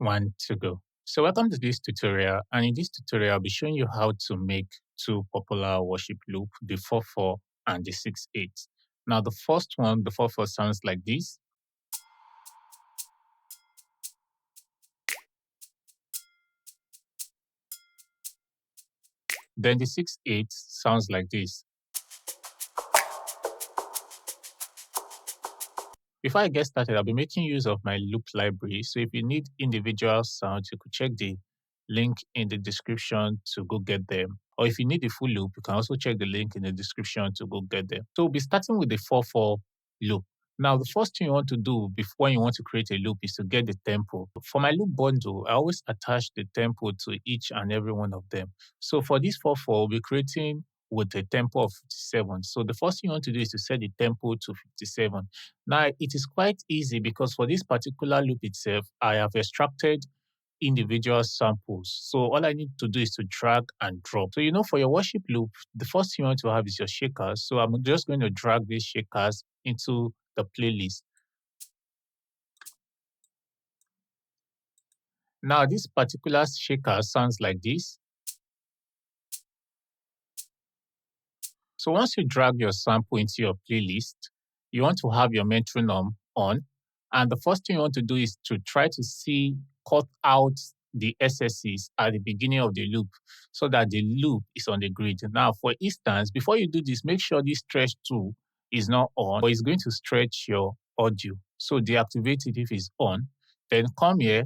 One to go. So welcome to this tutorial, and in this tutorial I'll be showing you how to make two popular worship loop, the 4/4 and the 6/8. Now the first one, the 4/4 sounds like this. Then the 6/8 sounds like this. Before I get started, I'll be making use of my loop library. So if you need individual sounds, you could check the link in the description to go get them. Or if you need the full loop, you can also check the link in the description to go get them. So we'll be starting with the 4/4 loop. Now, the first thing you want to do before you want to create a loop is to get the tempo. For my loop bundle, I always attach the tempo to each and every one of them. So for this 4/4, we'll be creating with a tempo of 57. So the first thing you want to do is to set the tempo to 57. Now, it is quite easy because for this particular loop itself, I have extracted individual samples. So all I need to do is to drag and drop. So, for your worship loop, the first thing you want to have is your shakers. So I'm just going to drag these shakers into the playlist. Now, this particular shaker sounds like this. So once you drag your sample into your playlist, you want to have your metronome on. And the first thing you want to do is to try to cut out the SS's at the beginning of the loop so that the loop is on the grid. Now, for instance, before you do this, make sure this stretch tool is not on, but it's going to stretch your audio. So deactivate it if it's on. Then come here,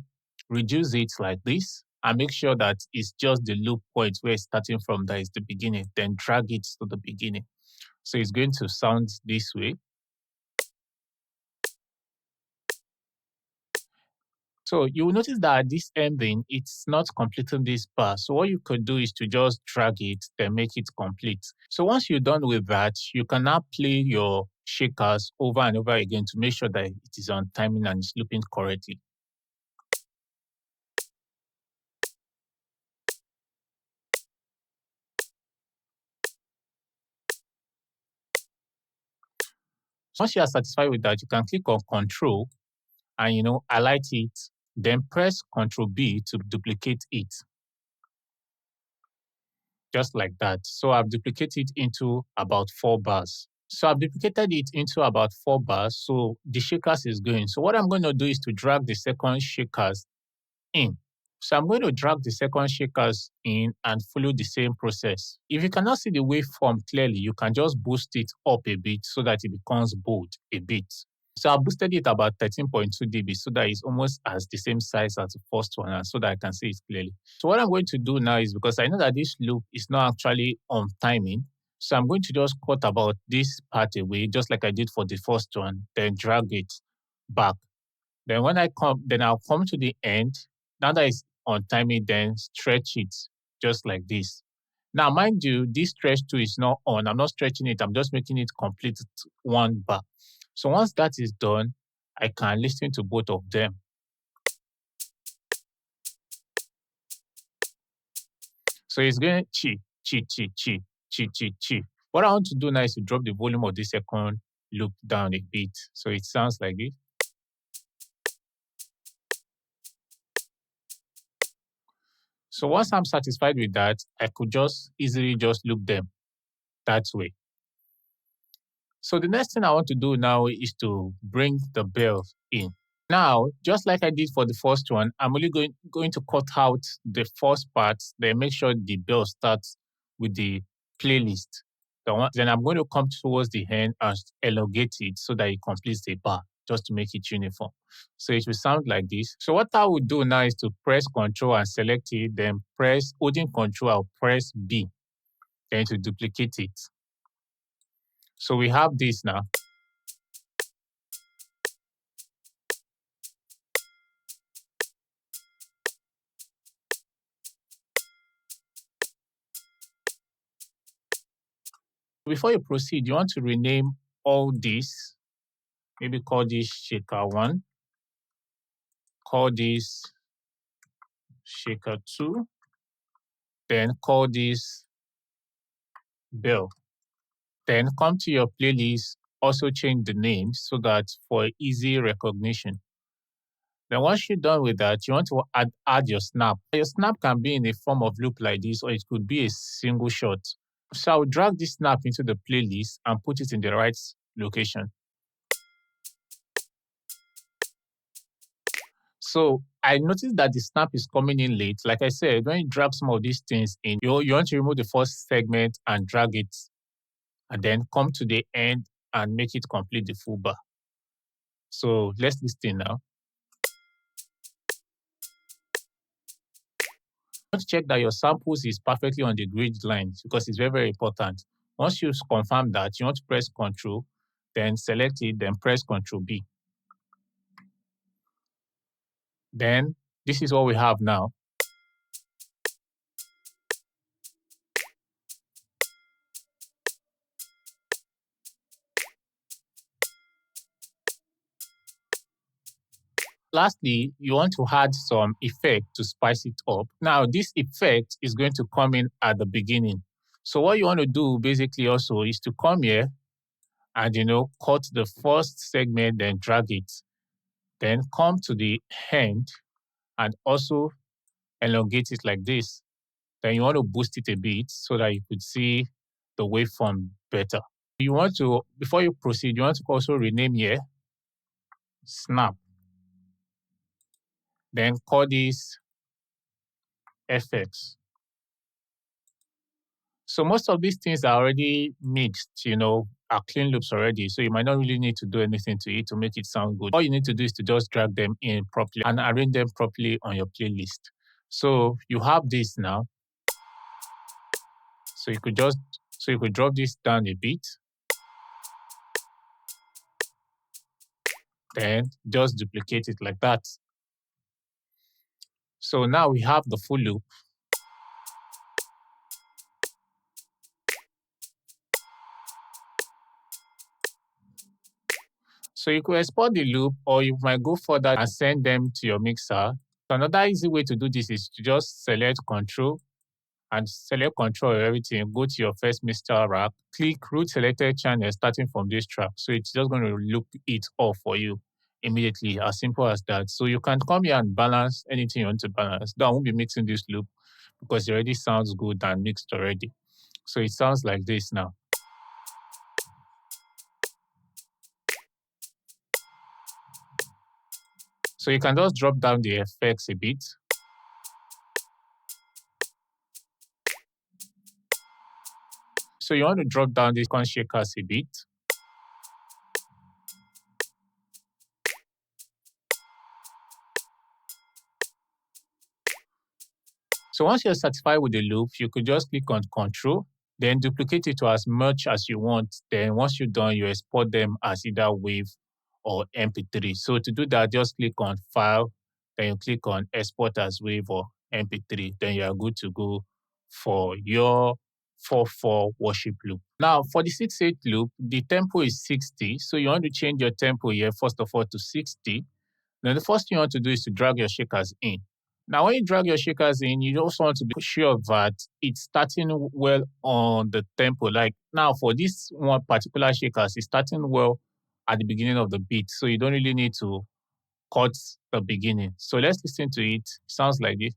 reduce it like this, and make sure that it's just the loop point where it's starting from, that is the beginning. Then drag it to the beginning. So it's going to sound this way. So you will notice that at this ending, it's not completing this bar. So what you could do is to just drag it, then make it complete. So once you're done with that, you can now play your shakers over and over again to make sure that it is on timing and it's looping correctly. Once you are satisfied with that, you can click on Control and highlight it, then press Ctrl B to duplicate it. Just like that. So I've duplicated it into about 4 bars. So I've duplicated it into about 4 bars. So the shakers is going. So what I'm going to do is to drag the second shakers in. So I'm going to drag the second shakers in and follow the same process. If you cannot see the waveform clearly, you can just boost it up a bit so that it becomes bold a bit. So I boosted it about 13.2 dB so that it's almost as the same size as the first one, and so that I can see it clearly. So what I'm going to do now is, because I know that this loop is not actually on timing, so I'm going to just cut about this part away, just like I did for the first one, then drag it back. Then when I'll come to the end. Now that it's on timing, then stretch it just like this. Now, mind you, this stretch tool is not on. I'm not stretching it. I'm just making it complete one bar. So once that is done, I can listen to both of them. So it's going chi, chi, chi, chi, chi, chi, chi. What I want to do now is to drop the volume of the second loop down a bit. So it sounds like this. So once I'm satisfied with that, I could just easily just loop them that way. So the next thing I want to do now is to bring the bell in. Now, just like I did for the first one, I'm only going to cut out the first part, then make sure the bell starts with the playlist. Then I'm going to come towards the end and elongate it so that it completes the bar, just to make it uniform. So it will sound like this. So what I would do now is to press Ctrl and select it, then holding Ctrl, I'll press B, then to duplicate it. So we have this now. Before you proceed, you want to rename all this. Maybe call this shaker 1, call this shaker 2, then call this bell. Then come to your playlist, also change the name so that for easy recognition. Then once you're done with that, you want to add your snap. Your snap can be in a form of loop like this, or it could be a single shot. So I'll drag this snap into the playlist and put it in the right location. So I noticed that the snap is coming in late. Like I said, when you drag some of these things in, you want to remove the first segment and drag it, and then come to the end and make it complete the full bar. So let's listen now. You want to check that your samples is perfectly on the grid line because it's very, very important. Once you confirm that, you want to press Ctrl, then select it, then press Ctrl B. Then this is what we have now. Lastly, you want to add some effect to spice it up. Now, this effect is going to come in at the beginning. So what you want to do basically also is to come here and, cut the first segment, then drag it. Then come to the end and also elongate it like this. Then you want to boost it a bit so that you could see the waveform better. You want to, before you proceed, you want to also rename here, snap. Then call this FX. So most of these things are already mixed, are clean loops already. So you might not really need to do anything to it to make it sound good. All you need to do is to just drag them in properly and arrange them properly on your playlist. So you have this now. So you could drop this down a bit. Then just duplicate it like that. So now we have the full loop. So you could export the loop, or you might go further and send them to your mixer. So another easy way to do this is to just select Control and select Control everything. Go to your first mixer rack, click root selected channel starting from this track. So it's just going to loop it off for you immediately, as simple as that. So you can come here and balance anything you want to balance. Though I won't be mixing this loop because it already sounds good and mixed already. So it sounds like this now. So you can just drop down the effects a bit. So you want to drop down these con shakers a bit. So once you're satisfied with the loop, you could just click on Control, then duplicate it to as much as you want. Then once you're done, you export them as either WAV or MP3. So to do that, just click on File, then you click on Export as WAV or MP3. Then you are good to go for your 4/4 worship loop. Now, for the 6/8 loop, the tempo is 60. So you want to change your tempo here, first of all, to 60. Then the first thing you want to do is to drag your shakers in. Now, when you drag your shakers in, you also want to be sure that it's starting well on the tempo. Like now, for this one particular shakers, it's starting well at the beginning of the beat. So you don't really need to cut the beginning. So let's listen to it. It sounds like this.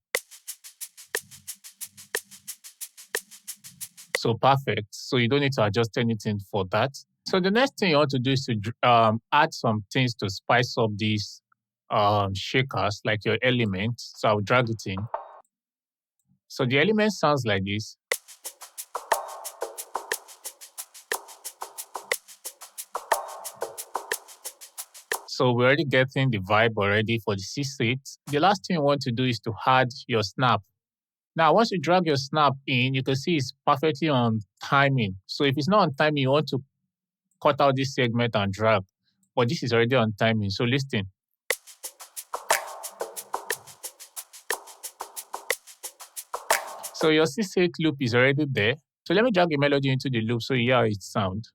So perfect. So you don't need to adjust anything for that. So the next thing you want to do is to add some things to spice up these shakers, like your element. So I'll drag it in. So the element sounds like this. So we're already getting the vibe already for the 6/8. The last thing you want to do is to add your snap. Now, once you drag your snap in, you can see it's perfectly on timing. So if it's not on timing, you want to cut out this segment and drag. But this is already on timing. So listen. So your 6/8 loop is already there. So let me drag a melody into the loop so you hear how it sounds.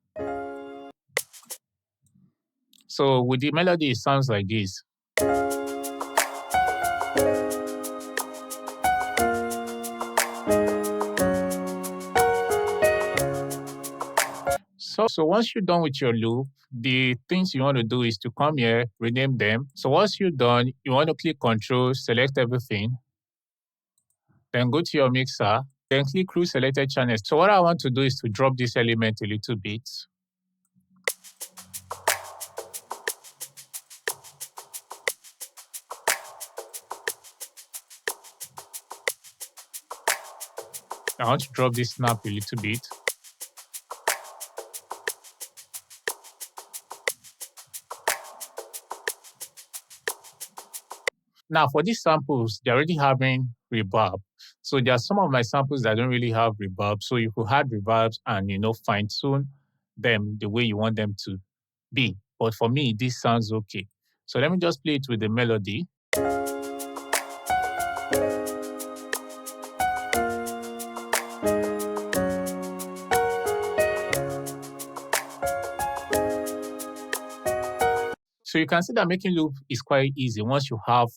So with the melody, it sounds like this. So once you're done with your loop, the things you want to do is to come here, rename them. So once you're done, you want to click Control, select everything, then go to your mixer, then click through selected channels. So what I want to do is to drop this element a little bit. I want to drop this snap a little bit. Now for these samples, they're already having reverb. So there are some of my samples that don't really have reverb. So you could add reverbs and fine tune them the way you want them to be. But for me, this sounds okay. So let me just play it with the melody. So you can see that making loop is quite easy once you have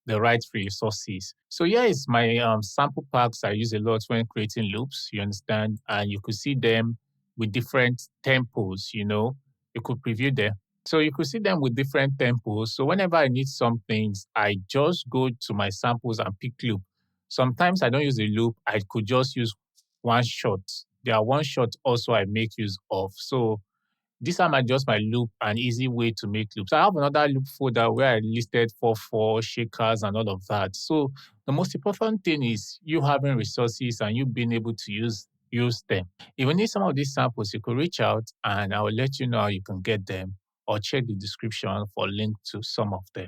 the right resources. So here is my sample packs I use a lot when creating loops, you understand? And you could see them with different tempos, you could preview them. So you could see them with different tempos. So whenever I need some things, I just go to my samples and pick loop. Sometimes I don't use a loop. I could just use one shot. There are one shot also I make use of. So this time I just my loop, an easy way to make loops. I have another loop folder where I listed four shakers and all of that. So the most important thing is you having resources and you being able to use them. If you need some of these samples, you could reach out and I will let you know how you can get them or check the description for link to some of them.